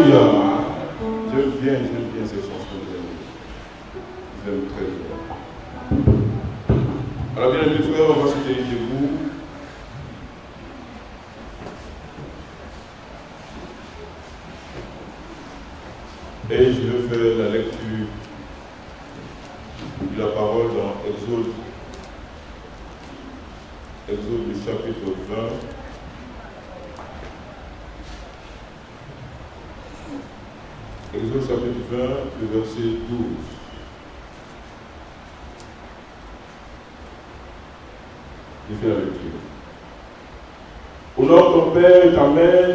Alléluia. J'aime bien ces chansons. J'aime très bien. Alors bien mes frères, on va se tenir debout. Et je vais faire la lecture de la parole dans Exode du chapitre 20. Exode chapitre 20, le verset 12. Je fais la lecture. Honore ton père et ta mère,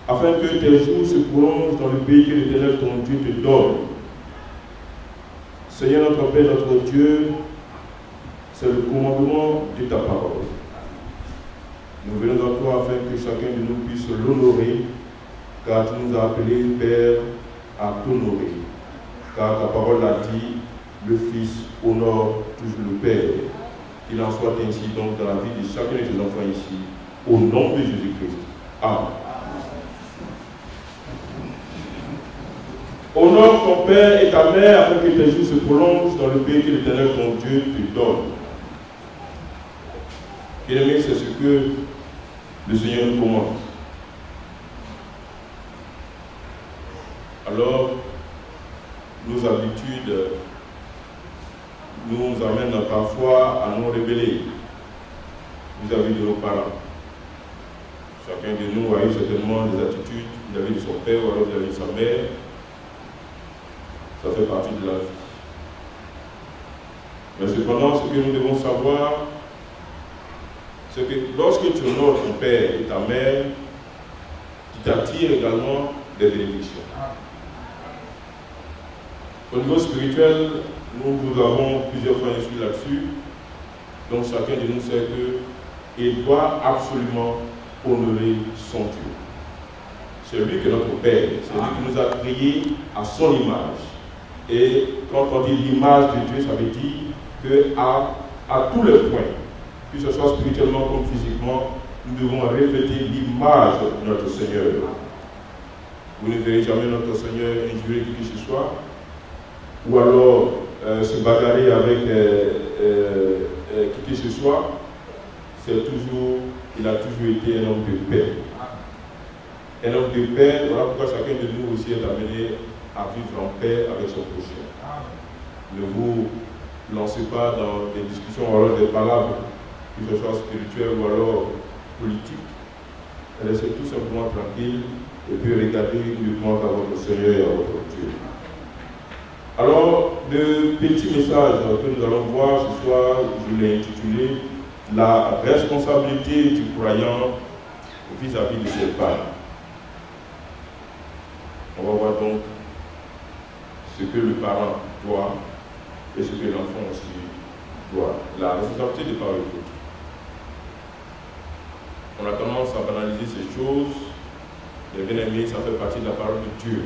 afin que tes jours se prolongent dans le pays que l'Éternel ton Dieu te donne. Seigneur notre Père, notre Dieu, c'est le commandement de ta parole. Nous venons à toi afin que chacun de nous puisse l'honorer, car tu nous as appelés, Père, à t'honorer. Car ta parole l'a dit, le Fils honore toujours le Père. Qu'il en soit ainsi donc dans la vie de chacun de tes enfants ici, au nom de Jésus-Christ. Amen. Honore ton père et ta mère afin que tes jours se prolongent dans le pays que l'Éternel ton Dieu te donne. Bien-aimé, c'est ce que le Seigneur nous commande. Alors, nos habitudes nous amènent parfois à nous rébeller vis-à-vis de nos parents. Chacun de nous a eu certainement des attitudes vis-à-vis de son père ou alors vis-à-vis de sa mère. Ça fait partie de la vie. Mais cependant, ce que nous devons savoir, c'est que lorsque tu honores ton père et ta mère, tu t'attires également des bénédictions. Au niveau spirituel, nous avons plusieurs points de vue là-dessus. Donc chacun de nous sait qu'il doit absolument honorer son Dieu. C'est lui qui est notre Père, c'est lui qui nous a créés à son image. Et quand on dit l'image de Dieu, ça veut dire qu'à tous les points, que ce soit spirituellement comme physiquement, nous devons refléter l'image de notre Seigneur. Vous ne verrez jamais notre Seigneur injurer qui que ce soit, ou alors se bagarrer avec qui que ce soit. Il a toujours été un homme de paix. Un homme de paix, voilà pourquoi chacun de nous aussi est amené à vivre en paix avec son prochain. Ne vous lancez pas dans des discussions ou alors des palabres, que ce soit spirituelles ou alors politiques. Restez tout simplement tranquille et puis regardez uniquement à votre Seigneur et à votre Dieu. Alors, le petit message que nous allons voir ce soir, je l'ai intitulé « La responsabilité du croyant vis-à-vis de ses parents ». On va voir donc ce que le parent doit et ce que l'enfant aussi doit. La responsabilité des parents. On a tendance à banaliser ces choses, mais bien aimé, ça fait partie de la parole de Dieu.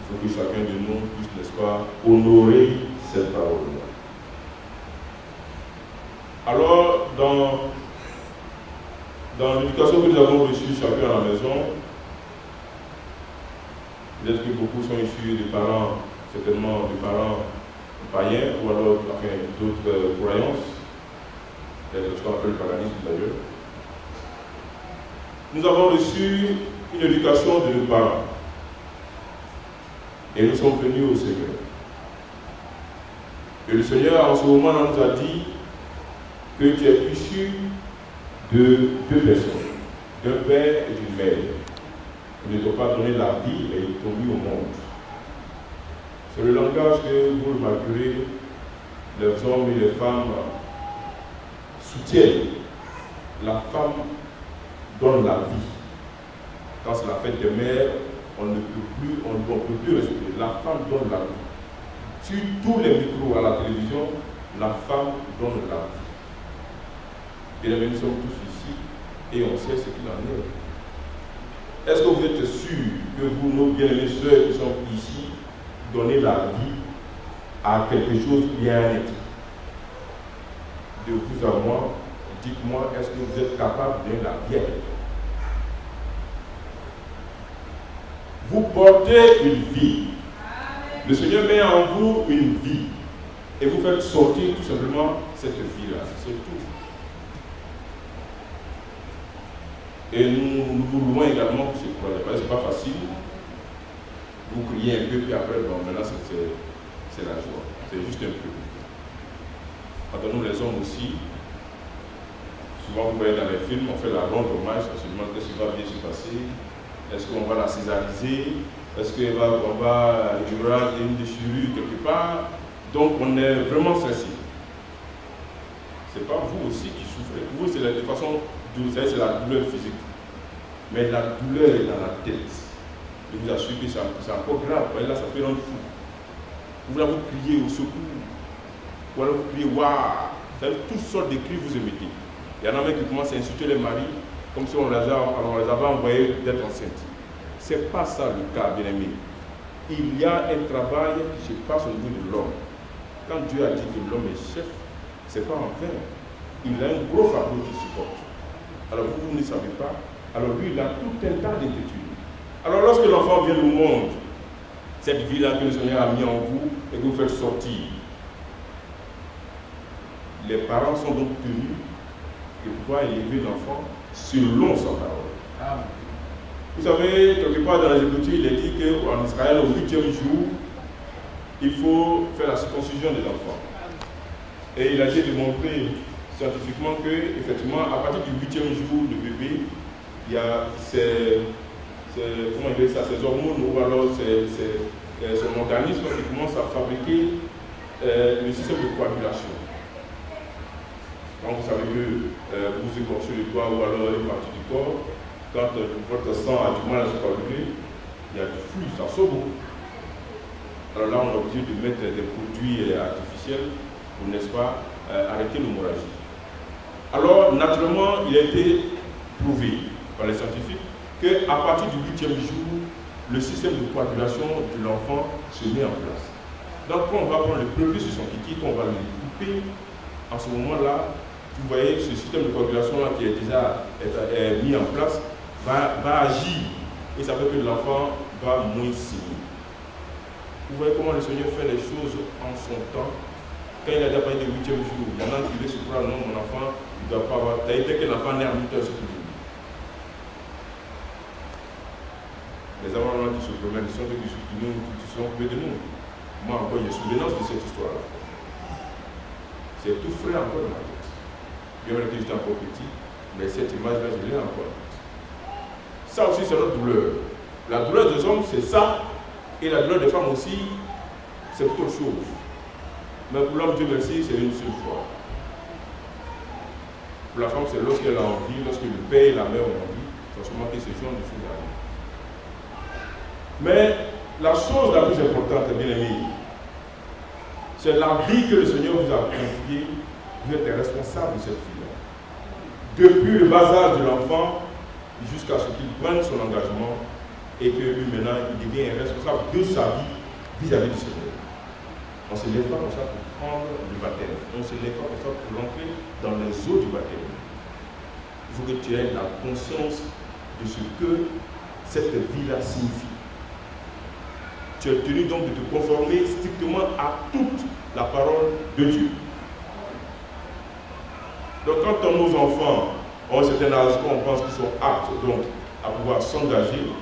Il faut que chacun de nous puisse, n'est-ce pas, honorer cette parole. Alors, dans l'éducation que nous avons reçue chacun à la maison, peut-être que beaucoup sont issus des parents, certainement des parents païens, ou alors d'autres croyances, ce qu'on appelle le paganisme d'ailleurs. Nous avons reçu une éducation de nos parents. Et nous sommes venus au Seigneur. Et le Seigneur, en ce moment, nous a dit que tu es issu de deux personnes, d'un père et d'une mère. Ils ne t'ont pas donné la vie, mais ils t'ont mis au monde. C'est le langage que vous remarquerez, les hommes et les femmes soutiennent. La femme donne la vie. Quand c'est la fête des mères, on ne peut plus respirer. La femme donne la vie. Sur tous les micros à la télévision, la femme donne la vie. Et nous sommes tous ici et on sait ce qu'il en est. Est-ce que vous êtes sûrs que vous, nos bien-aimés sœurs qui sont ici, donnez la vie à quelque chose bien-être? De vous à moi, dites-moi, est-ce que vous êtes capable de donner la vie à quelqu'un? Vous portez une vie. Le Seigneur met en vous une vie. Et vous faites sortir tout simplement cette vie-là. C'est tout. Et nous vous louons également pour ce projet. Ce n'est pas facile. Vous criez un peu, puis après, bon, maintenant c'est la joie. C'est juste un peu. Entre nous les hommes aussi, souvent vous voyez dans les films, on fait la ronde hommage, on se demande qu'est-ce qui va bien se passer. Est-ce qu'on va la césariser? Est-ce qu'il y aura une déchirure quelque part? Donc on est vraiment stressé. Ce n'est pas vous aussi qui souffrez. Vous, c'est de façon, vous savez, c'est la douleur physique. Mais la douleur est dans la tête. Je vous assure que c'est encore grave. Là, ça peut rendre fou. Vous là, vous criez au secours. Ou alors vous criez waouh. Vous savez, toutes sortes de cris vous émettez. Il y en a même qui commencent à insulter les maris comme si on les avait envoyés d'être enceintes. Ce n'est pas ça le cas, bien aimé. Il y a un travail qui se passe au niveau de l'homme. Quand Dieu a dit que l'homme est chef, ce n'est pas en vain. Il a un gros fardeau qu'il supporte. Alors vous ne savez pas. Alors lui, il a tout un tas d'inquiétudes. Alors lorsque l'enfant vient au monde, cette vie-là que le Seigneur a mis en vous et que vous faites sortir, les parents sont donc tenus de pouvoir élever l'enfant selon sa parole. Amen. Vous savez, quelque part dans les Écritures, il est dit qu'en Israël, au 8e jour, il faut faire la circoncision des enfants. Et il a été démontré scientifiquement que, effectivement, à partir du 8e jour de bébé, il y a ces hormones ou alors son organisme qui commence à fabriquer le système de coagulation. Donc vous savez que vous écorchez le doigt ou alors une partie du corps, quand votre sang a du mal à se coaguler, il y a du flux, ça sort beaucoup. Alors là, on est obligé de mettre des produits artificiels pour, n'est-ce pas, arrêter l'hémorragie. Alors, naturellement, il a été prouvé par les scientifiques qu'à partir du 8e jour, le système de coagulation de l'enfant se met en place. Donc, quand on va prendre le prépuce de son kiki, quand on va le couper, en ce moment-là, vous voyez, ce système de coagulation-là qui est déjà mis en place va agir et ça fait que l'enfant va moins saigner. Vous voyez comment le Seigneur fait les choses en son temps. Quand il a déjà parlé du 8e jour, il y en a qui veulent se prendre, non, mon enfant, il ne doit pas avoir. Dès que l'enfant naît en 8 heures, c'est tout. Les enfants qui se promènent sont ceux qui sont près de nous. Moi encore, j'ai souvenance de cette histoire-là. C'est tout frais encore dans ma tête. Bien vrai que j'étais encore petit, mais cette image-là, je l'ai encore. Ça aussi, c'est notre douleur. La douleur des hommes, c'est ça. Et la douleur des femmes aussi, c'est autre chose. Mais pour l'homme, Dieu merci, c'est une seule fois. Pour la femme, c'est lorsqu'elle a envie, lorsque le père et la mère ont envie, c'est seulement que ce genre de choses arrivent. Mais la chose la plus importante, bien aimé, c'est la vie que le Seigneur vous a confiée. Vous êtes responsable de cette vie-là. Depuis le bas âge de l'enfant jusqu'à ce qu'il prenne son engagement et que lui maintenant il devient responsable de sa vie vis-à-vis du Seigneur. On ne se lève pas comme ça pour prendre le baptême. On ne se lève pas comme ça pour rentrer dans les eaux du baptême. Il faut que tu aies la conscience de ce que cette vie-là signifie. Tu es tenu donc de te conformer strictement à toute la parole de Dieu. Donc quand nos enfants ont un certain âge, on pense qu'ils sont aptes donc à pouvoir s'engager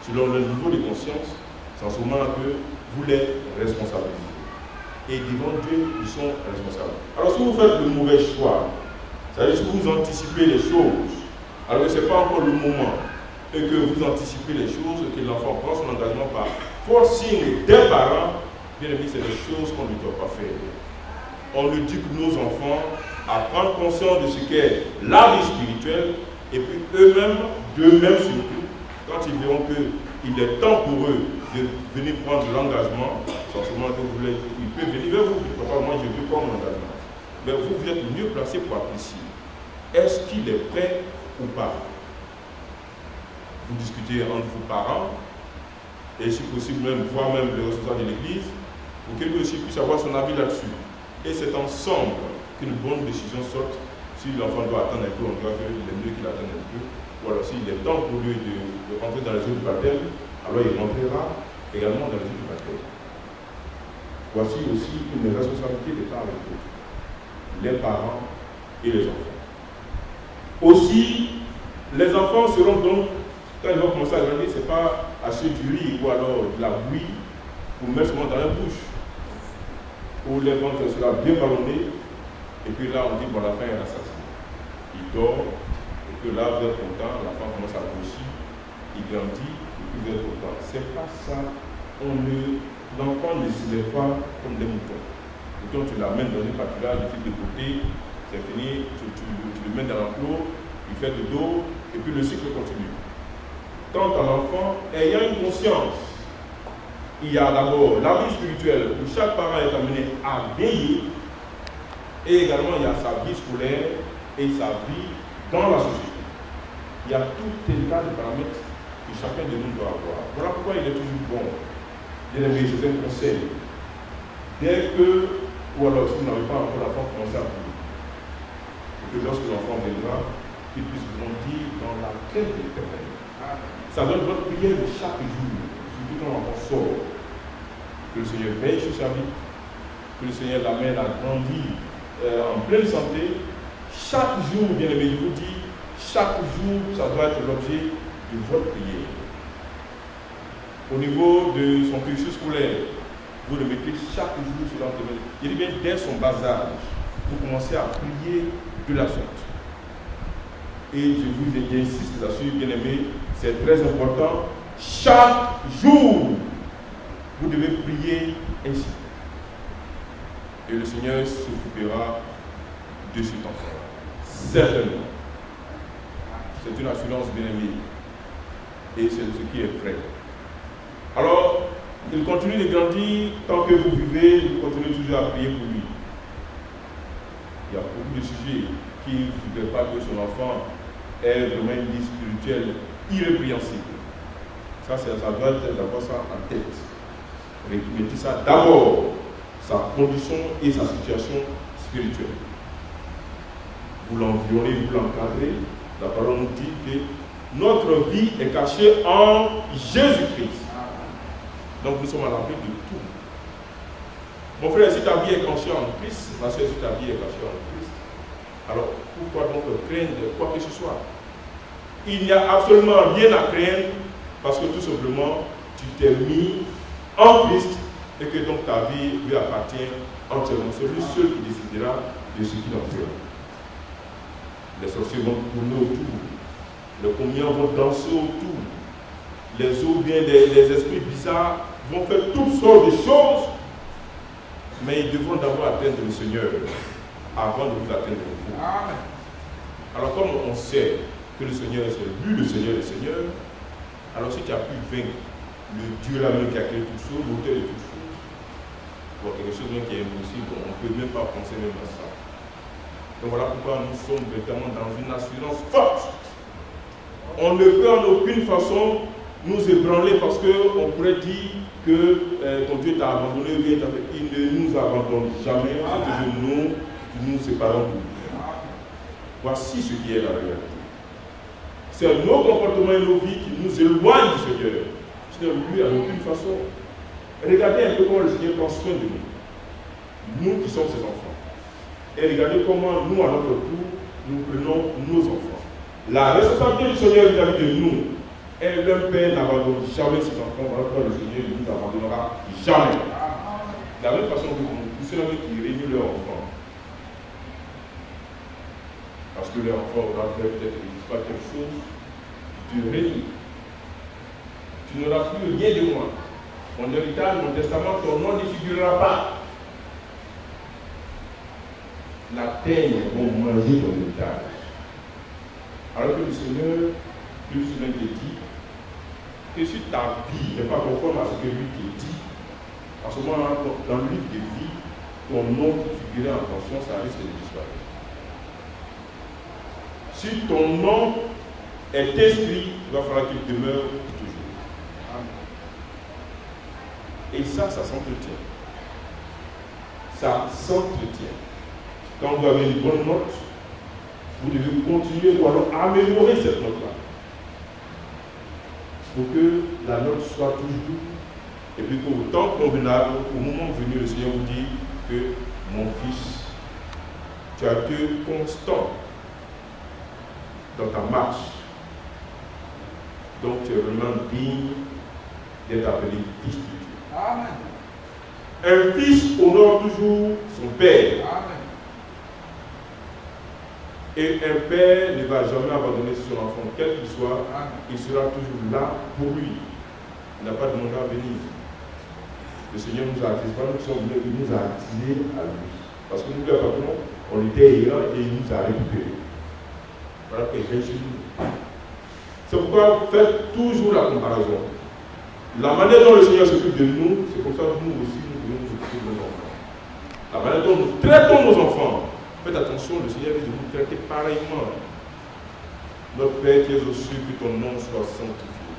selon leur niveau de conscience, c'est en ce moment-là que vous les responsabilisez. Et devant Dieu, ils sont responsables. Alors si vous faites le mauvais choix, c'est-à-dire si vous anticipez les choses, alors que ce n'est pas encore le moment, et que vous anticipez les choses, que l'enfant prend son engagement par forcing des parents, bien évidemment, c'est des choses qu'on ne doit pas faire. On éduque nos enfants à prendre conscience de ce qu'est la vie spirituelle, et puis eux-mêmes, d'eux-mêmes surtout, quand ils verront qu'il est temps pour eux de venir prendre l'engagement, forcément que vous voulez, ils peuvent venir vers vous. Papa, moi je veux prendre l'engagement. Mais vous êtes mieux placé pour apprécier. Est-ce qu'il est prêt ou pas? Vous discutez entre vos parents, et si possible même, voire même le responsable de l'église, pour que lui aussi puisse avoir son avis là-dessus. Et c'est ensemble qu'une bonne décision sorte. Si l'enfant doit attendre un peu, on doit qu'il est mieux qu'il attende un peu. Ou alors s'il est temps pour lui de rentrer dans les eaux du baptême, alors il rentrera également dans les yeux du baptême. Voici aussi une responsabilité des parents et d'autres, les parents et les enfants. Aussi, les enfants seront donc, quand ils vont commencer à grandir, ce n'est pas acheter du riz ou alors de la bouillie pour mettre seulement dans la bouche, où les ventres sera bien ballonné, et puis là on dit bon, la fin est assassinée. Il dort, et puis là, vers ton temps, l'enfant commence à grossir, il grandit, et puis vers ton temps. Ce n'est pas ça. L'enfant ne se lève pas comme des moutons. Et donc tu l'amènes dans une pâturage, il fait de côté, c'est fini, tu le mets dans l'enclos, il fait le dos, et puis le cycle continue. Quant à l'enfant, ayant une conscience, il y a d'abord la vie spirituelle où chaque parent est amené à veiller, et également il y a sa vie scolaire et sa vie dans la société. Il y a tout un tas de paramètres que chacun de nous doit avoir. Voilà pourquoi il est toujours bon. Bien aimé, je fais un conseil. Dès que, ou alors si vous n'avez pas encore l'enfant, commencez à prier. Et que lorsque l'enfant viendra, qu'il puisse grandir dans la crainte de l'Éternel. Ça doit être votre prière de chaque jour, surtout quand l'enfant sort. Que le Seigneur veille sur sa vie, que le Seigneur l'amène à grandir en pleine santé. Chaque jour, bien aimé, je vous dis, chaque jour, ça doit être l'objet de votre prière. Au niveau de son cursus scolaire, vous le mettez chaque jour sur l'antenne. Il dit bien, dès son bas âge, vous commencez à prier de la sorte. Et je vous insiste là-dessus, bien aimé, c'est très important. Chaque jour, vous devez prier ainsi. Et le Seigneur s'occupera de cet enfant. Certainement. C'est une assurance bien aimée. Et c'est ce qui est vrai. Alors, il continue de grandir tant que vous vivez, vous continuez toujours à prier pour lui. Il y a beaucoup de sujets qui ne voudraient pas que son enfant ait vraiment une vie spirituelle irrépréhensible. Ça doit être d'avoir ça en tête. Mettez ça d'abord, sa condition et sa situation spirituelle. Vous l'envionnez, vous l'encadrez. La parole nous dit que notre vie est cachée en Jésus-Christ. Donc nous sommes à l'abri de tout. Mon frère, si ta vie est cachée en Christ, ma soeur, si ta vie est cachée en Christ, alors pourquoi donc craindre quoi que ce soit? Il n'y a absolument rien à craindre parce que tout simplement tu t'es mis en Christ et que donc ta vie lui appartient entièrement. C'est lui seul qui décidera de ce qu'il en fait. Les sorciers vont tourner autour, les communions vont danser autour, les eaux bien, les esprits bizarres vont faire toutes sortes de choses, mais ils devront d'abord atteindre le Seigneur avant de vous atteindre vous. Alors comme on sait que le Seigneur c'est lui le Seigneur, alors si tu as pu vaincre le Dieu là-même qui a créé toutes choses, l'auteur de toutes choses, pour quelque chose même qui est impossible, on ne peut même pas penser même à ça. Donc voilà pourquoi nous sommes véritablement dans une assurance forte. On ne peut en aucune façon nous ébranler parce qu'on pourrait dire que ton Dieu t'a abandonné, il ne nous abandonne jamais, c'est toujours nous séparons de lui. Voici ce qui est la réalité. C'est nos comportements et nos vies qui nous éloignent du Seigneur. Sinon, lui, en aucune façon. Regardez un peu comment le Seigneur prend soin de nous. Nous qui sommes ses enfants. Et regardez comment nous, à notre tour, nous prenons nos enfants. La responsabilité du Seigneur vis-à-vis de nous est le Père n'abandonne jamais ses enfants, voilà pourquoi le Seigneur ne nous abandonnera jamais. De la même façon que vous ceux qui réunissent leurs enfants. Parce que leur enfant aura fait peut-être quelque chose, tu réunis. Tu n'auras plus rien de moi. Mon héritage, mon testament, ton nom ne figurera pas. La terre vont manger ton héritage. Alors que le Seigneur te dit que si ta vie n'est pas conforme à ce que lui te dit, à ce moment-là, dans le livre de vie, ton nom qui figurait en conscience, ça risque de disparaître. Si ton nom est inscrit, il va falloir qu'il demeure toujours. Et ça s'entretient. Ça s'entretient. Quand vous avez une bonne note, vous devez continuer ou alors améliorer cette note-là. pour que la note soit toujours, et puis qu'au temps convenable, au moment venu, le Seigneur vous dit que mon fils, tu as été constant dans ta marche. Donc tu es vraiment digne d'être appelé fils de Dieu. Amen. Un fils honore toujours son père. Amen. Et un père ne va jamais abandonner son enfant, quel qu'il soit. Amen. Il sera toujours là pour lui. Il n'a pas demandé à venir. Le Seigneur nous a attirés, pas nous sommes venus, il nous a attirés à lui. Parce que nous, les patrons, on était errants et il nous a récupérés. Voilà qu'il vient chez nous. C'est pourquoi faites toujours la comparaison. La manière dont le Seigneur s'occupe de nous, c'est comme ça que nous aussi, nous devons nous occuper de nos enfants. La manière dont nous traitons nos enfants, faites attention, le Seigneur dit de nous traiter pareillement. Notre Père qui es aux cieux, que ton nom soit sanctifié.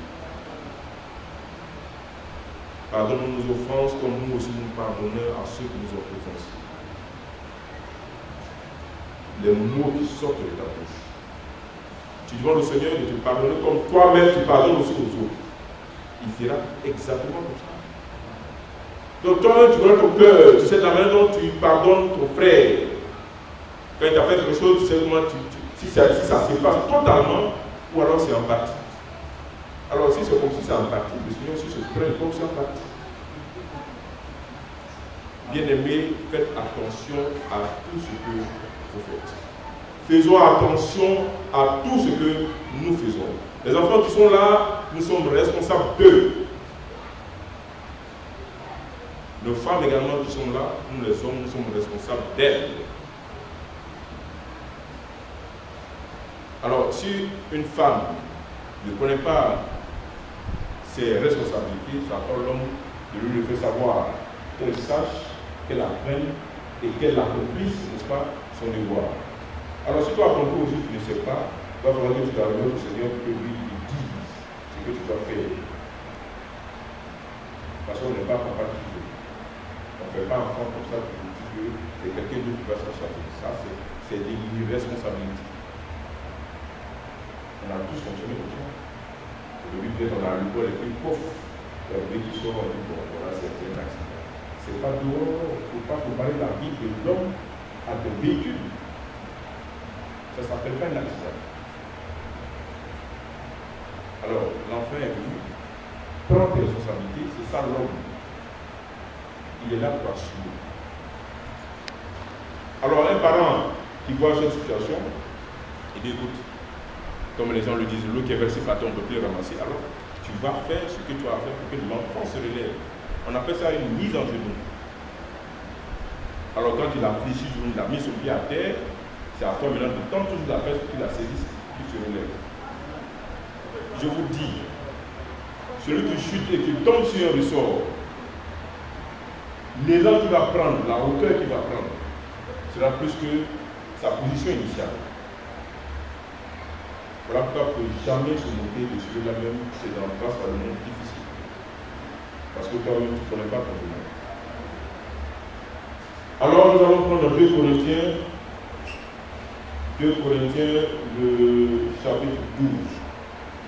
Pardonne nos offenses comme nous aussi nous pardonnons à ceux qui nous ont offensés. Les mots qui sortent de ta bouche. Tu demandes au Seigneur de te pardonner comme toi-même tu pardonnes aussi aux autres. Il fera exactement comme ça. Donc toi-même tu connais ton cœur, tu sais la manière dont tu pardonnes ton frère. Quand il t'a fait quelque chose, tu sais comment si ça s'efface totalement, ou alors c'est en partie. Alors si c'est comme si c'est en partie, le Seigneur aussi se prend comme c'est en partie. Bien-aimés, faites attention à tout ce que vous faites. Faisons attention à tout ce que nous faisons. Les enfants qui sont là, nous sommes responsables d'eux. Nos femmes également qui sont là, nous les hommes, nous sommes responsables d'elles. Alors, si une femme ne connaît pas ses responsabilités, ça attend l'homme de lui faire savoir qu'elle sache, qu'elle apprenne et qu'elle accomplisse, n'est-ce pas, son devoir. Alors, si toi, à ton tour aussi, tu ne sais pas, il va falloir que tu t'arrives au Seigneur pour que lui te dise ce que tu dois faire. Parce qu'on n'est pas capable de tout. On ne fait pas enfant comme ça pour dire que c'est quelqu'un d'autre qui va s'en charger. Ça, c'est l'irresponsabilité. On a tous fonctionné comme ça. Aujourd'hui, peut-être on a le bol et puis pouf, il y a un qui sort, on dit bon, voilà, c'est un accident. C'est pas dehors, il ne faut pas comparer la vie de l'homme à des véhicules. Ça ne s'appelle pas un accident. Alors, l'enfant est venu, prendre tes responsabilités, c'est ça l'homme. Il est là pour assumer. Alors, un parent qui voit cette situation, il dit écoute, comme les gens le disent, l'eau qui est versée par terre, on ne peut plus ramasser. Alors, tu vas faire ce que tu as fait pour que l'enfant se relève. On appelle ça une mise en genou. Alors, quand il a fléchi, il a mis son pied à terre, c'est à toi maintenant de tendre toujours la pêche pour qu'il la saisisse, qu'il se relève. Je vous dis, celui qui chute et qui tombe sur un ressort, l'élan qu'il va prendre, la hauteur qu'il va prendre, sera plus que sa position initiale. Voilà pourquoi il ne faut jamais se monter de celui-là même, c'est dans le grâce à le monde difficile. Parce que toi-même, tu ne connais pas ton domaine. Alors, nous allons prendre 2 Corinthiens, le chapitre 12.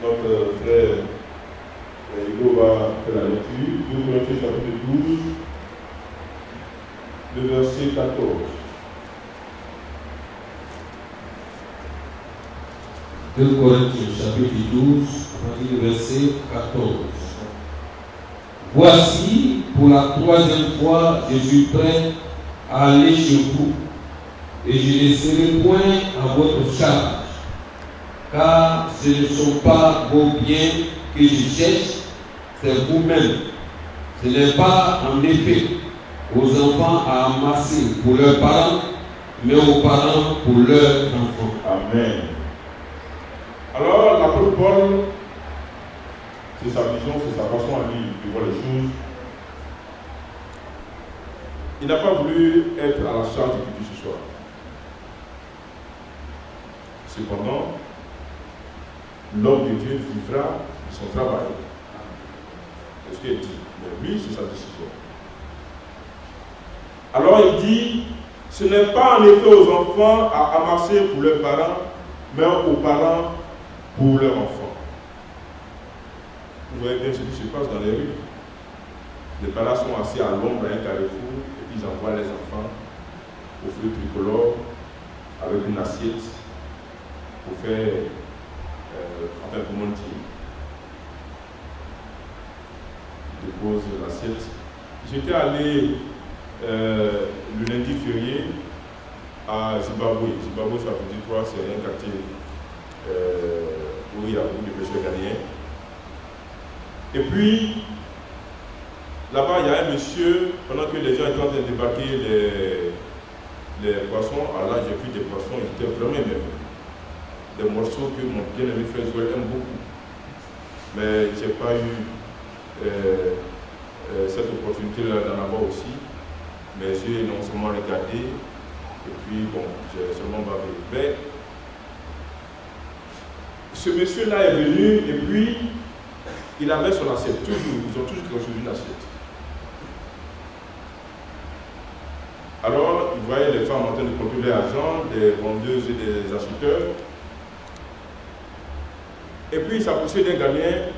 Notre frère Hugo va faire la lecture. 2 Corinthiens, chapitre 12, le verset 14. 2 Corinthiens, chapitre 12, verset 14. Voici, pour la 3e fois, je suis prêt à aller chez vous, et je ne serai point à votre charge, car ce ne sont pas vos biens que je cherche, c'est vous-même. Ce n'est pas en effet aux enfants à amasser pour leurs parents, mais aux parents pour leurs enfants. Amen. Alors, l'apôtre Paul, c'est sa vision, c'est sa façon à lui de voir les choses. Il n'a pas voulu être à la charge de qui ce soit. Cependant, l'homme de Dieu vivra de son travail. C'est ce qu'il dit. Mais lui, c'est sa décision. Alors il dit, ce n'est pas en effet aux enfants à amasser pour leurs parents, mais aux parents pour leurs enfants. Vous voyez bien ce qui se passe dans les rues. Les parents sont assis à l'ombre à un carrefour et puis ils envoient les enfants au feu tricolore avec une assiette pour faire pour mentir. Ils déposent l'assiette. J'étais allé le lundi férié à Zimbabwe. Zimbabwe, ça veut dire quoi? C'est un quartier où il y a beaucoup de pêcheurs ghanéens. Et puis, là-bas, il y a un monsieur, pendant que les gens étaient en train de débarquer les poissons, alors là, j'ai pris des poissons, ils étaient vraiment émerveillés. Des morceaux que mon bien-aimé frère Joël aime beaucoup. Mais je n'ai pas eu cette opportunité-là d'en avoir aussi. Mais j'ai non seulement regardé, et puis bon, j'ai seulement bavé. Mais ce monsieur-là est venu, et puis il avait son assiette, toujours, ils ont toujours quelque chose d'une assiette. Alors, il voyait les femmes en train de contrôler l'argent, des vendeuses et des acheteurs. Et puis, il s'approchait d'un Ghanéen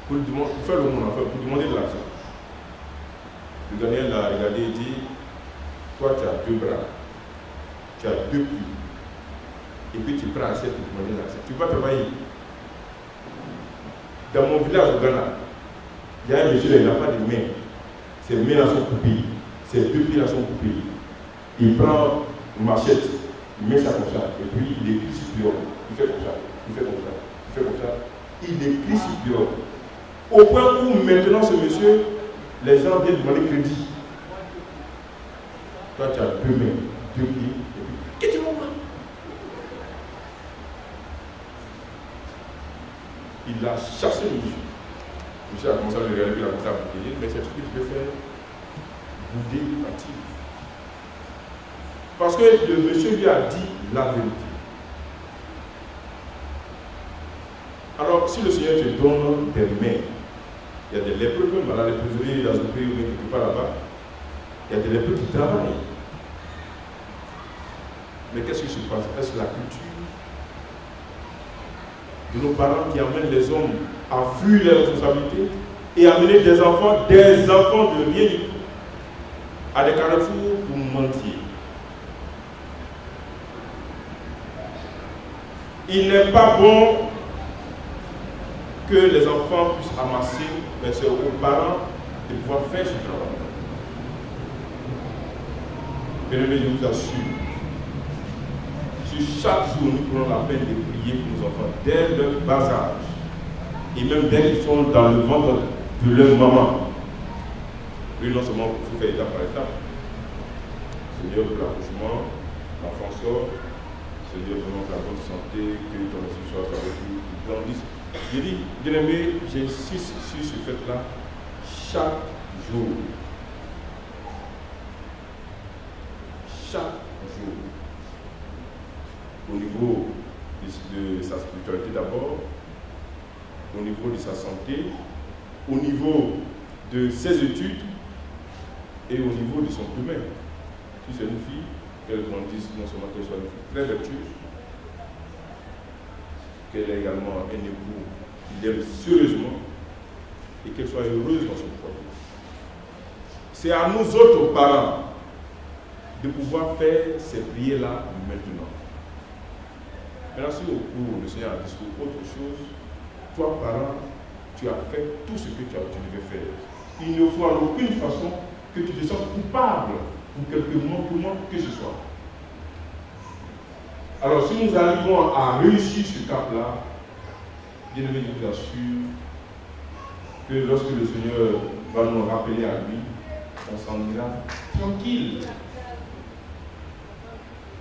pour faire le monde, enfin, pour demander de l'argent. Le Ghanéen l'a regardé et dit, toi, tu as deux bras, tu as deux pieds, et puis tu prends l'assiette pour demander l'argent. Tu vas travailler. Dans mon village au Ghana, il y a un monsieur, il n'a pas de main. Ses mains sont coupées. Ses deux pieds sont coupés. Il prend une machette, il met ça comme ça, et puis il écrit supérieur. Il fait comme ça, il fait comme ça, il fait comme ça. Il écrit supérieur. Au point où maintenant ce monsieur, les gens viennent demander crédit. Toi tu as deux mains, deux pieds, et puis qu'est-ce que tu vois? Il a chassé le monsieur. Le monsieur a commencé à le regarder, il a commencé à bouder, mais c'est ce que tu peux faire. Bouder partir. Parce que le monsieur lui a dit la vérité. Alors, si le Seigneur te donne des mains, il y a des lépreux, même à la léproserie, dans un pays ou quelque part là-bas, il y a des lépreux qui travaillent. Mais qu'est-ce qui se passe? Est-ce la culture de nos parents qui amènent les hommes à fuir les responsabilités et à amener des enfants de rien du tout, à des carrefours pour mentir? Il n'est pas bon que les enfants puissent amasser, mais c'est aux parents de pouvoir faire ce travail. Bien-aimés, je vous assure, si chaque jour nous prenons la peine de prier pour nos enfants dès leur bas âge, et même dès qu'ils sont dans le ventre de leur maman, oui, non seulement il faut faire étape par étape. Seigneur, pour l'accouchement, l'enfant sort. Seigneur, vraiment la bonne santé, que ton esprit soit avec lui, qu'il grandisse. J'ai dit, bien-aimé, j'insiste sur ce fait-là chaque jour. Chaque jour. Au niveau de sa spiritualité d'abord, au niveau de sa santé, au niveau de ses études et au niveau de son humain. Si c'est une fille, qu'elle grandisse, non seulement qu'elle soit une fille très vertueuse, qu'elle ait également un époux qui l'aime sérieusement et qu'elle soit heureuse dans son foyer. C'est à nous autres parents de pouvoir faire ces prières-là maintenant. Maintenant, si au cours le Seigneur a dit autre chose, toi, parent, tu as fait tout ce que tu devais faire. Il ne faut en aucune façon que tu te sens coupable pour quelque manquement que ce soit. Alors, si nous arrivons à réussir ce cap-là, bien aimé, je vous assure que lorsque le Seigneur va nous rappeler à lui, on s'en ira tranquille.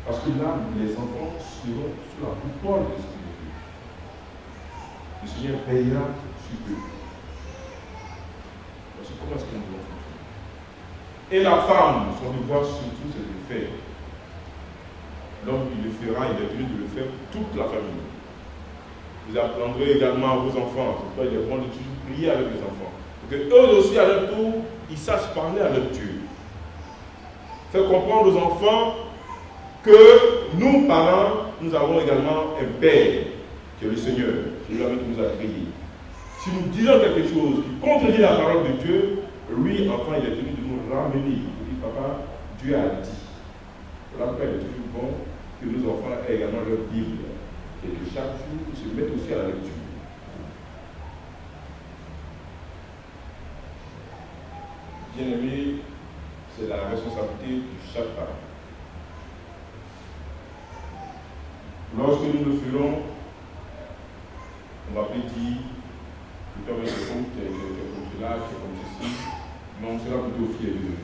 Parce que là, les enfants seront sous la coupole de l'Esprit de Dieu. Le Seigneur veillera sur eux. Parce que comment est-ce que nous devons fonctionner? Et la femme, son devoir surtout, c'est de le faire. L'homme, il le fera, il est tenu de le faire pour toute la famille. Vous apprendrez également à vos enfants, c'est pourquoi il est bon de toujours prier avec les enfants. Pour que eux aussi, à leur tour, ils sachent parler à leur Dieu. Faire comprendre aux enfants que nous, parents, nous avons également un Père, qui est le Seigneur, celui-là qui nous a créés. Si nous disons quelque chose qui contredit la parole de Dieu, lui, enfant, il est tenu de nous ramener. Il dit, papa, Dieu a dit. Voilà pourquoi il est toujours bon que nos enfants aient également leur Bible et que chaque jour, ils se mettent aussi à la lecture. Bien-aimé, c'est la responsabilité de chaque parent. Lorsque nous le ferons, on va peut-être dire, tu peux avec le compte, tu es comme cela, tu es comme ceci, mais on sera plutôt fier d'eux.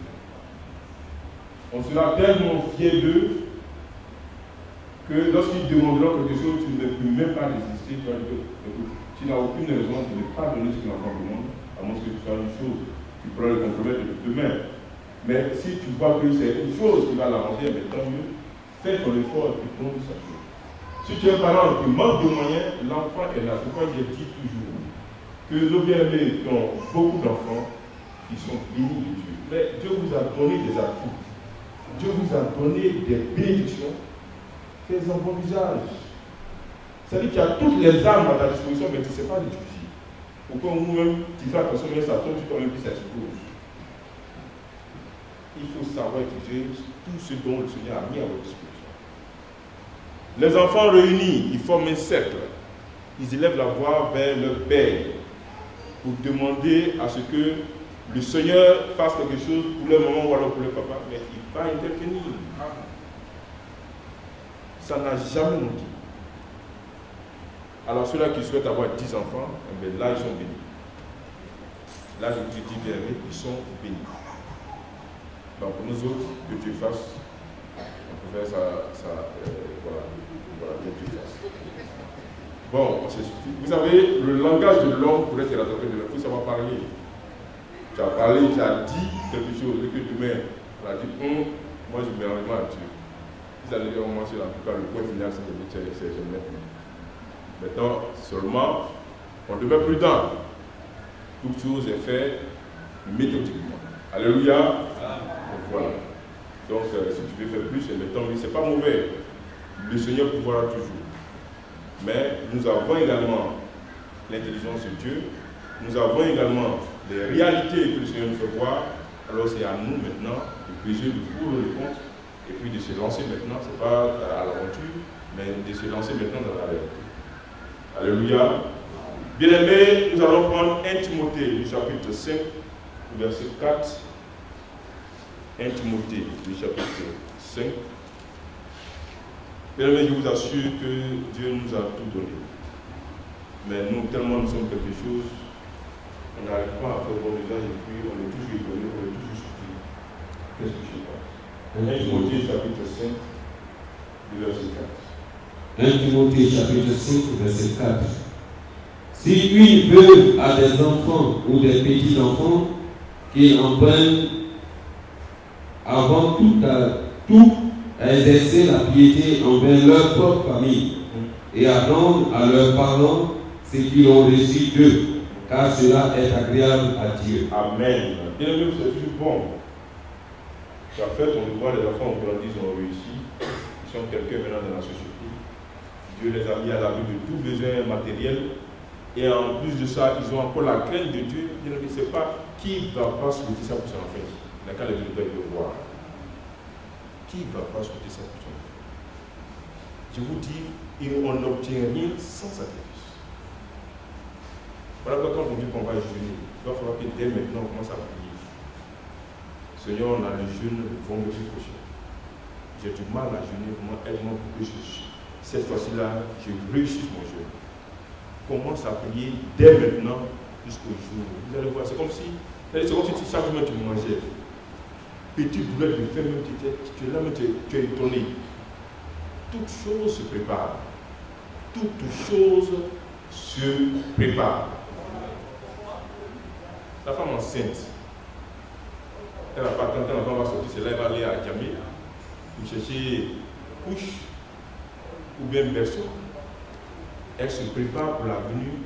On sera tellement fier d'eux que lorsqu'ils demanderont quelque chose, tu ne peux même pas résister. Tu vas dire, écoute, tu n'as aucune raison de ne pas donner ce que l'enfant demande, à moins que tu fasses une chose. Tu pourras le compromettre demain. Mais si tu vois que c'est une chose qui va l'arranger, mais tant mieux, fais ton effort et puis donne sa chose. Si tu es un parent qui manque de moyens, l'enfant est là. C'est pourquoi je dis toujours que nos bien-aimés qui ont beaucoup d'enfants, ils sont bénis de Dieu. Mais Dieu vous a donné des atouts. Dieu vous a donné des bénédictions. Fais-en bon usage. C'est-à-dire qu'il y a toutes les armes à ta disposition, mais tu ne sais pas l'utiliser. Pourquoi nous-mêmes, tu fais attention, mais ça tombe sur toi-même qui s'explose. Il faut savoir utiliser tout ce dont le Seigneur a mis à votre disposition. Les enfants réunis, ils forment un cercle. Ils élèvent la voix vers leur père pour demander à ce que le Seigneur fasse quelque chose pour leur maman ou alors pour leur papa, mais il va intervenir. Ça n'a jamais manqué. Alors ceux-là qui souhaitent avoir 10 enfants, eh là ils sont bénis. Là je vous dis bien, ils sont bénis. Donc pour nous autres, que Dieu fasse, on peut faire ça voilà, que Dieu fasse. Bon, vous savez, le langage de l'homme pourrait être rattrapé de l'homme. Il faut savoir parler. Tu as parlé, tu as dit quelque chose, et que demain, on a dit, moi je me rends à Dieu. Vous allez commencer en tout cas, le point final, c'est je me mets. Maintenant, seulement, on demeure prudent. Toute chose est faite méthodiquement. Alléluia. Donc, voilà. Donc, si tu veux faire plus, tant mieux. Ce n'est pas mauvais. Le Seigneur pourra toujours. Mais nous avons également l'intelligence de Dieu. Nous avons également les réalités que le Seigneur nous fait voir. Alors, c'est à nous maintenant de peser le pour et le contre. Et puis de se lancer maintenant. Ce n'est pas à l'aventure, mais de se lancer maintenant dans la réalité. Alléluia. Bien-aimés, nous allons prendre 1 Timothée, du chapitre 5, verset 4. 1 Timothée, du chapitre 5. Bien-aimés, je vous assure que Dieu nous a tout donné. Mais nous, tellement nous sommes quelque chose, on n'arrive pas à faire bon usage et puis on est toujours étonné, on est toujours surpris. Qu'est-ce que je sais pas? 1 Timothée, chapitre 5, du verset 4. 1 Timothée chapitre 5, verset 4. Si une veuve a des enfants ou des petits-enfants, qu'ils en prennent avant tout à exercer la piété envers leur propre famille et à rendre à leurs parents ce qu'ils ont reçu d'eux, car cela est agréable à Dieu. Amen. Bien aimé, c'est toujours bon. Tu as fait ton devoir, les enfants ont grandi, ils ont réussi, ils sont quelqu'un maintenant dans la société. Dieu les a mis à l'abri de tout besoin matériel. Et en plus de ça, ils ont encore la crainte de Dieu. Je ne sais pas qui ne va pas souhaiter ça pour son enfant. Il n'a qu'à le voir. Qui ne va pas souhaiter ça pour son enfant? Je vous dis, on n'obtient rien sans sacrifice. Voilà pourquoi quand on dit qu'on va jeûner, il va falloir que dès maintenant on commence à prier. Seigneur, on a le jeûne le vendredi prochain. J'ai du mal à jeûner, vraiment, aide-moi pour que cette fois-ci-là, je réussisse mon jeûne. Commence à prier dès maintenant jusqu'au jour. Vous allez voir, c'est comme si chaque jour tu mangeais. Petite boulette de faim, même tu es là, mais tu es étonné. Toute chose se prépare. Toute chose se prépare. La femme enceinte, elle n'a pas tenté, l'enfant va sortir, c'est là elle va aller à Djamé pour chercher couche ou bien berceau. Elle se prépare pour la venue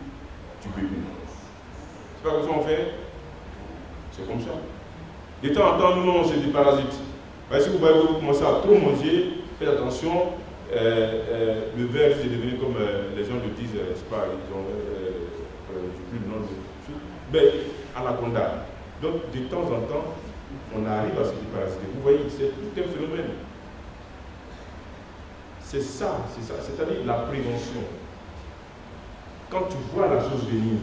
du bébé. C'est pas comme ça qu'on fait? C'est comme ça. De temps en temps, nous, on se déparasite. Si vous voyez que vous commencez à trop manger, faites attention. Le verre, c'est devenu comme les gens le disent, c'est pas, ils ont, plus le nom de mais à la condamne. Donc, de temps en temps, on arrive à se déparasiter. Vous voyez, c'est tout un phénomène. C'est ça, c'est-à-dire la prévention. Quand tu vois la chose venir,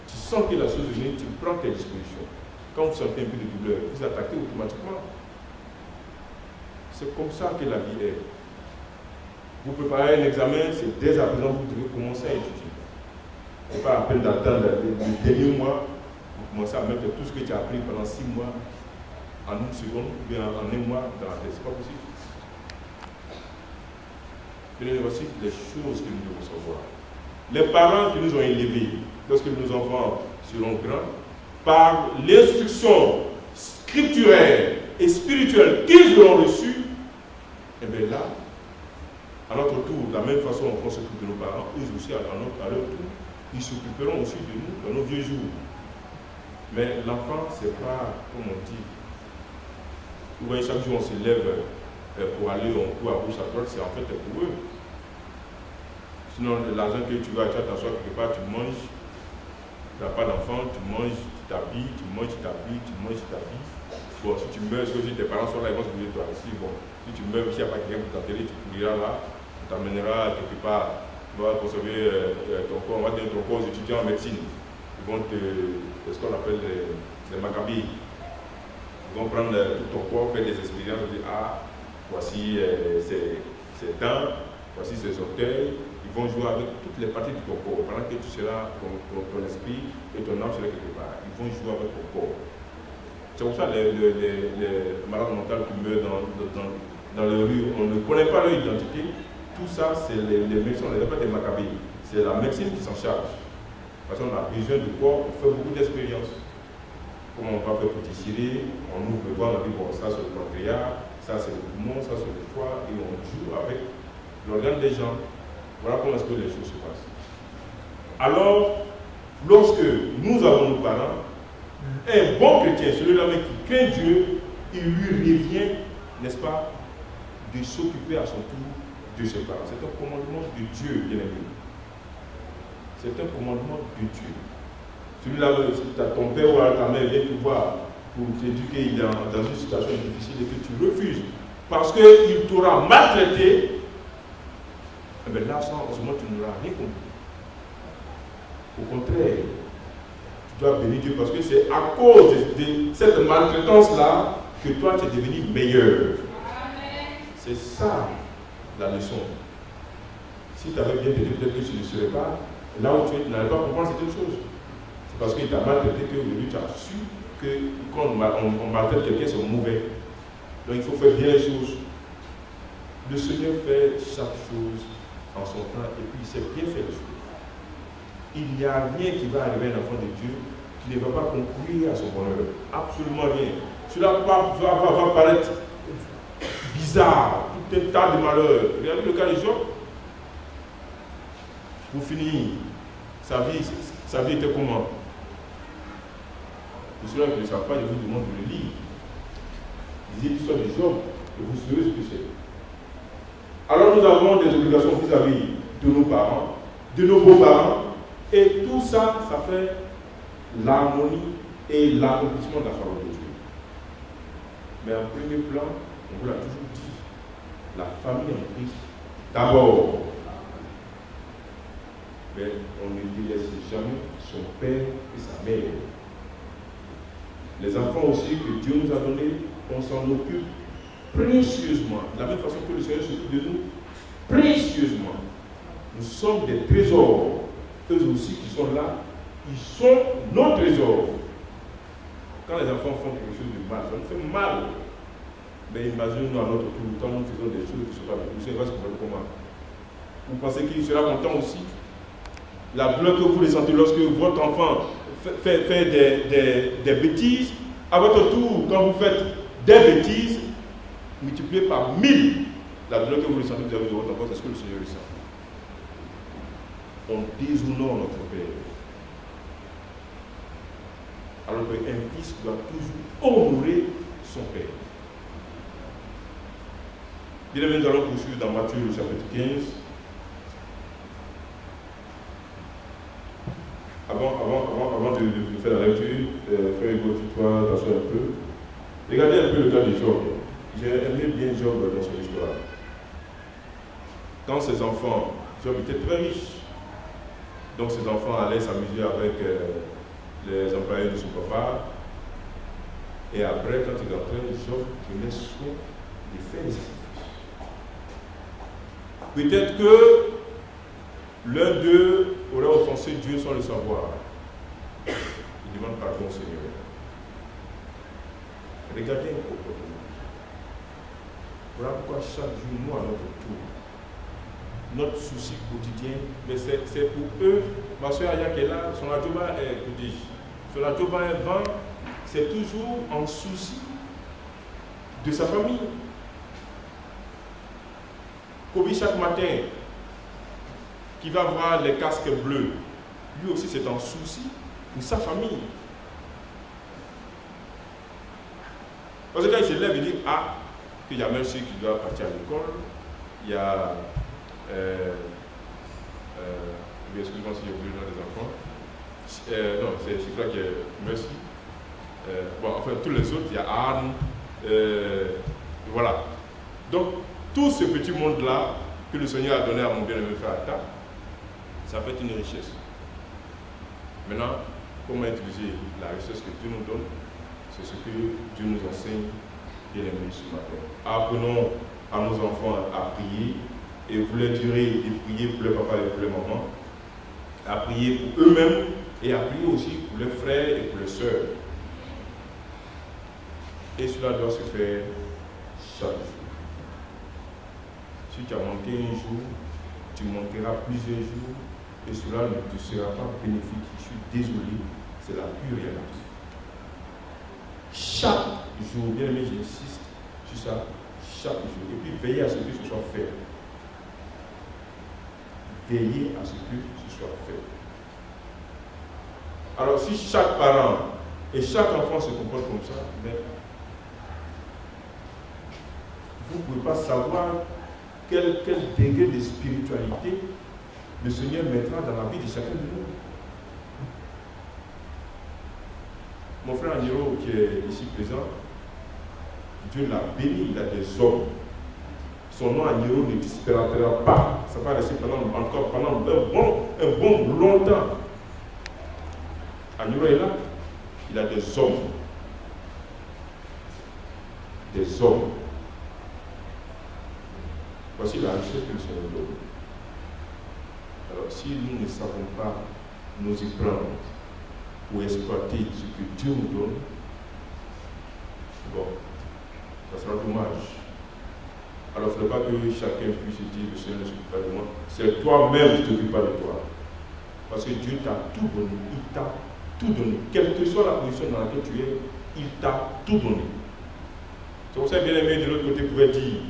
tu sens que la chose venir, tu prends tes dispositions. Quand vous sentez un peu de douleur, vous attaquez automatiquement. C'est comme ça que la vie est. Vous préparez un examen, c'est dès à présent que vous devez commencer à étudier. Ce n'est pas la peine d'attendre le dernier mois pour commencer à mettre tout ce que tu as appris pendant 6 mois en une seconde ou bien en 1 mois dans la tête. Ce n'est pas possible. Voici les choses que nous devons savoir. Les parents qui nous ont élevés, lorsque nos enfants seront grands, par l'instruction scripturaire et spirituelle qu'ils auront reçue, et bien là, à notre tour, de la même façon qu'on s'occupe de nos parents, eux aussi, à leur tour, ils s'occuperont aussi de nous dans nos vieux jours. Mais l'enfant, c'est pas, comme on dit, vous voyez, chaque jour on se lève pour aller, on court à gauche à droite, c'est en fait pour eux. Sinon, l'argent que tu vas, tu vas t'asseoir quelque part, tu manges, tu n'as pas d'enfant, tu manges, tu t'habilles, tu manges, tu t'habilles, tu manges, tu t'habilles. Bon, si tu meurs, si tes parents sont là, ils vont se bouger toi ici. Bon, si tu meurs, s'il n'y a pas quelqu'un pour t'enterrer, tu couriras là, on t'amènera quelque part, tu vas conserver ton corps, on va donner ton corps aux étudiants en médecine. Ils vont c'est ce qu'on appelle les maccabies. Ils vont prendre tout ton corps, faire des expériences, dire, ah, voici ses dents, voici ses orteils. Ils vont jouer avec toutes les parties de ton corps. Pendant que tu seras, ton esprit et ton âme seraient quelque part. Ils vont jouer avec ton corps. C'est pour ça que les malades mentaux qui meurent dans les rues, on ne connaît pas leur identité. Tout ça, c'est les médecins, on les appelle des maccabies. C'est la médecine qui s'en charge. Parce qu'on a besoin du corps pour faire beaucoup d'expériences. Comment on va faire pour tirer, on ouvre le ventre, on dit bon, ça c'est le pancréas, ça c'est le poumon, ça c'est le foie, et on joue avec l'organe des gens. Voilà comment est-ce que les choses se passent. Alors, lorsque nous avons nos parents, un bon chrétien, celui-là même qui craint Dieu, il lui revient, n'est-ce pas, de s'occuper à son tour de ses parents. C'est un commandement de Dieu, bien aimé. C'est un commandement de Dieu. Celui-là, si ton père ou ta mère vient te voir pour t'éduquer dans une situation difficile et que tu refuses parce qu'il t'aura maltraité, eh bien là, en ce moment, tu n'auras rien compris. Au contraire, tu dois bénir Dieu parce que c'est à cause de cette maltraitance-là que toi, tu es devenu meilleur. C'est ça la leçon. Si tu avais bien béni, peut-être que tu ne serais pas là où tu es, tu n'allais pas comprendre cette chose. C'est parce qu'il t'a maltraité qu'aujourd'hui tu as su que quand on maltraite quelqu'un, c'est mauvais. Donc il faut faire bien les choses. Le Seigneur fait chaque chose en son temps et puis il sait bien faire les choses. Il n'y a rien qui va arriver à un enfant de Dieu qui ne va pas concourir à son bonheur. Absolument rien. Cela va paraître bizarre, tout un tas de malheurs. Regardez le cas de Job. Pour finir, sa vie était comment? Pour ceux qui ne savent pas, je vous demande de le lire. Lisez l'histoire de Job et vous saurez ce que c'est. Alors nous avons des obligations vis-à-vis de nos parents, de nos beaux-parents, et tout ça, ça fait l'harmonie et l'accomplissement de la parole de Dieu. Mais en premier plan, on vous l'a toujours dit, la famille en Christ, d'abord. Mais on ne délaisse jamais son père et sa mère. Les enfants aussi que Dieu nous a donnés, on s'en occupe précieusement. De la même façon que le Seigneur s'occupe de nous, précieusement. Nous sommes des trésors. Eux aussi qui sont là, ils sont nos trésors. Quand les enfants font quelque chose de mal, ça nous fait mal. Mais imaginez-nous à notre tour, quand nous faisons des choses qui ne sont pas bien. Vous savez pas ce qu'on va comment. Vous pensez qu'il sera content aussi? La douleur que vous ressentez lorsque votre enfant fait des bêtises, à votre tour, quand vous faites des bêtises, multipliez par 1000 la douleur que vous ressentez vis-à-vis de votre enfant, c'est ce que le Seigneur ressent. On déshonore notre Père. Alors qu'un fils doit toujours honorer son Père. Bien aimé, nous allons poursuivre dans Matthieu, le chapitre 15. À avant de faire la lecture, frère Hugo, toi, t'assois un peu. Regardez un peu le cas de Job. J'ai aimé bien Job dans son histoire. Quand ses enfants, Job était très riche, donc ses enfants allaient s'amuser avec les employés de son papa. Et après, quand il rentrait, Job prenait soin de faire les sacrifices. Peut-être que l'un d'eux aurait offensé Dieu sans le savoir. Il demande pardon au Seigneur. Regardez un comportement. Voilà pourquoi chaque jour, nous, à notre tour, notre souci quotidien, mais c'est pour eux. Ma soeur Aya qui est là, son adjoba est 20, c'est toujours en souci de sa famille. Kobi chaque matin, qui va voir les casques bleus, lui aussi c'est en souci pour sa famille. Parce que quand il se lève, il dit, ah, qu'il y a même ceux qui doivent partir à l'école, il y a, excusez-moi si j'ai oublié le nom des enfants, non, c'est Chifra qui est, merci, bon, enfin tous les autres, il y a Anne, voilà. Donc, tout ce petit monde-là que le Seigneur a donné à mon bien-aimé frère Atta, ça fait une richesse. Maintenant, comment utiliser la richesse que Dieu nous donne? C'est ce que Dieu nous enseigne, bien-aimé, ce matin. Apprenons à nos enfants à prier, et vous leur direz de prier pour les papas et pour les mamans, à prier pour eux-mêmes et à prier aussi pour les frères et pour les sœurs. Et cela doit se faire chaque jour. Si tu as manqué un jour, tu manqueras plusieurs jours et cela ne te sera pas bénéfique. Je suis désolé, c'est la pure réalité. Chaque jour, bien aimé, j'insiste sur ça, chaque jour. Et puis veillez à ce que ce soit fait. Veillez à ce que ce soit fait. Alors si chaque parent et chaque enfant se comporte comme ça, mais vous ne pouvez pas savoir quel degré de spiritualité le Seigneur mettra dans la vie de chacun de nous. Mon frère Aniro, qui est ici présent, Dieu l'a béni, il a des hommes. Son nom Aniro ne disparaîtra pas. Ça va rester encore pendant un bon longtemps. Aniro est là, il a des hommes. Des hommes. Voici la richesse que le Seigneur donne. Alors, si nous ne savons pas nous y prendre pour exploiter ce que Dieu nous donne, bon, ça sera dommage. Alors, il ne faudrait pas que chacun puisse dire le Seigneur ne s'occupe pas de moi. C'est toi-même qui ne t'occupes pas de toi. Parce que Dieu t'a tout donné. Il t'a tout donné. Quelle que soit la position dans laquelle tu es, il t'a tout donné. C'est pour ça que bien aimé de l'autre côté pouvait dire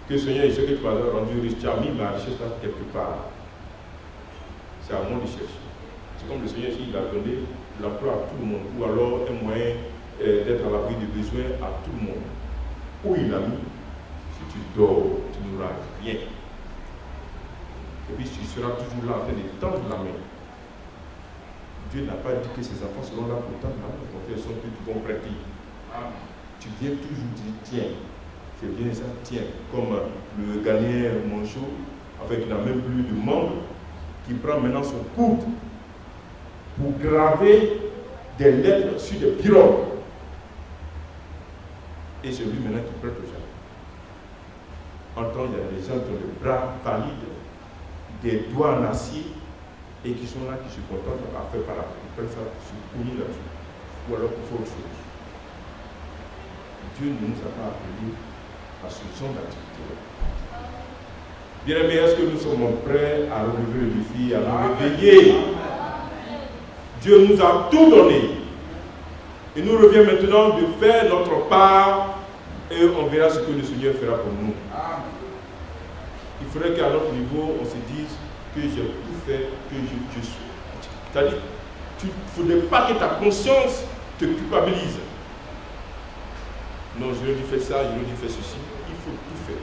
que le Seigneur, il sait que tu m'as rendu riche, tu as mis ma richesse là quelque part. C'est à moi de chercher. C'est comme le Seigneur ici, il a donné l'emploi à tout le monde, ou alors un moyen d'être à l'abri des besoins à tout le monde. Où il a mis, si tu dors, tu n'auras rien. Et puis tu seras toujours là en train de tendre la main. Dieu n'a pas dit que ses enfants seront là pour tendre la main, donc elles sont que tu vont prêter. Tu viens toujours dire, tiens, c'est bien ça, tiens, comme le Ghanéen Moncho, avec il n'a même plus de membres, qui prend maintenant son coude pour graver des lettres sur des pirogues. Et c'est lui maintenant qui prête aux gens. En temps, il y a des gens qui ont les bras valides, des doigts en acier, et qui sont là, qui se contentent à faire par la ils prennent ça, se couler là-dessus, ou alors pour faire autre chose. Dieu ne nous a pas appelés à ce genre d'activité. Bien-aimés, est-ce que nous sommes prêts à relever le défi, à nous réveiller? Dieu nous a tout donné. Il nous revient maintenant de faire notre part et on verra ce que le Seigneur fera pour nous. Il faudrait qu'à notre niveau, on se dise que j'ai tout fait, que je suis. C'est-à-dire, il ne faudrait pas que ta conscience te culpabilise. Non, je lui ai fait ça, je lui ai fait ceci. Il faut tout faire.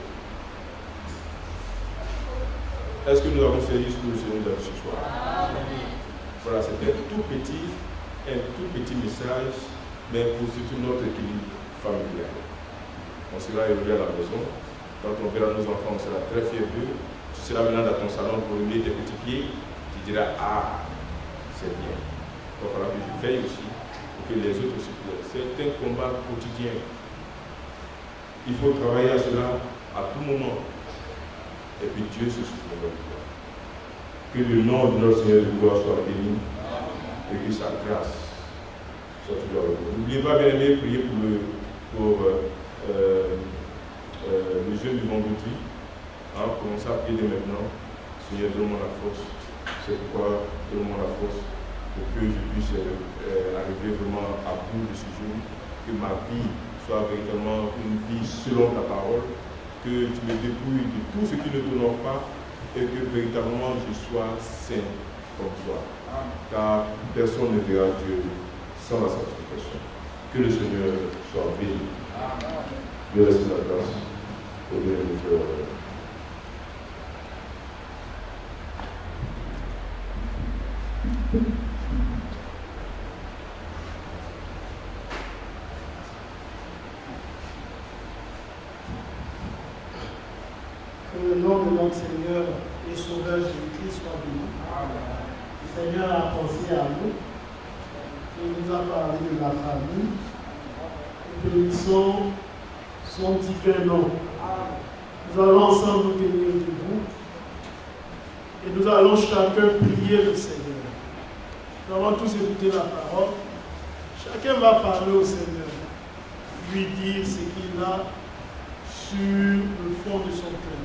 Est-ce que nous avons saisi ce que le Seigneur nous a dit ce soir? Voilà, c'est un tout petit message, mais pour surtout notre équilibre familial. On sera élevé à la maison. Quand on verra nos enfants, on sera très fiers d'eux. Tu seras maintenant dans ton salon pour lever tes petits pieds. Tu diras, ah, c'est bien. Il va falloir que je veille aussi pour que les autres aussi plaisent. C'est un combat quotidien. Il faut travailler à cela à tout moment. Et puis Dieu se souviendra de toi. Que le nom de notre Seigneur de gloire soit béni et que sa grâce soit toujours avec vous. N'oubliez pas, bien aimé, prier pour le jeûne du vendredi. Commencez à prier dès maintenant. Seigneur, donne-moi la force. C'est pourquoi donne-moi la force pour que je puisse arriver vraiment à bout de ce jeûne. Que ma vie soit véritablement une vie selon ta parole. Que tu me dépouilles de tout ce qui ne t'honore pas et que véritablement je sois saint comme toi. Car personne ne verra Dieu sans la sanctification. Que le Seigneur soit béni. Dieu reste la grâce au bien de frères. Que le nom de notre Seigneur et Sauveur Jésus-Christ soit béni. Le Seigneur a pensé à nous. Il nous a parlé de la famille. Et bénissons son divin nom. Nous allons ensemble nous tenir debout. Et nous allons chacun prier le Seigneur. Nous allons tous écouter la parole. Chacun va parler au Seigneur. Lui dire ce qu'il a sur le fond de son cœur.